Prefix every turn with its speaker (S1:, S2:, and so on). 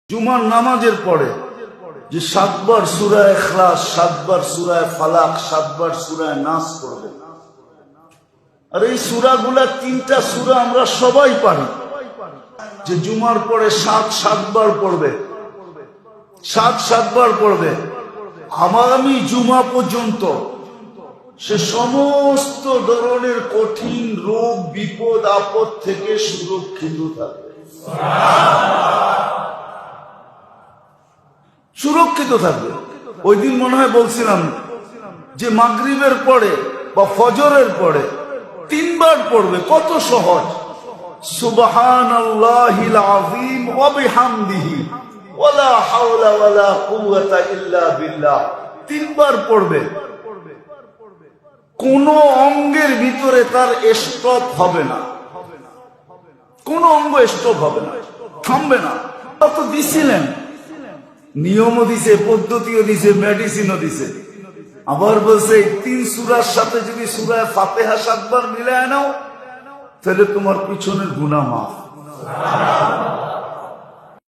S1: জুমার নামাজের পরে যে 7 বার সূরা ইখলাস, 7 বার সূরা ফালাক, 7 বার সূরা নাস পড়বে। আর এই সূরাগুলা 3টা সূরা আমরা সবাই পারি। যে জুমার পরে 7 বার পড়বে, 7 বার পড়বে, আগামী জুমা পর্যন্ত সে সমস্ত ধরনের কঠিন রোগ বিপদ আপদ থেকে সুরক্ষিত থাকবে, সুরক্ষিত থাকবে। ওই দিন মনে হয় বলছিলাম যে মাগরিবের পরে বা ফজরের পরে 3 বার পড়বে, কত সহজ। সুবহানাল্লাহিল আযীম ওয়া বিহামদিহি ওয়ালা হাওলা ওয়ালা কুওয়াতা ইল্লা বিল্লাহ 3 বার পড়বে। কোন অঙ্গের ভিতরে তার স্টপ হবে না, কোন অঙ্গ স্টপ হবে না, থামবে না। তো দিছিলেন, নিয়মও দিছে, পদ্ধতিও দিছে, মেডিসিনও দিছে। আবার বলছে 3 সূরার সাথে যদি সূরা ফাতিহা 7 বার মিলায় নাও তাহলে তোমার পিছনের গুনাহ মাফ।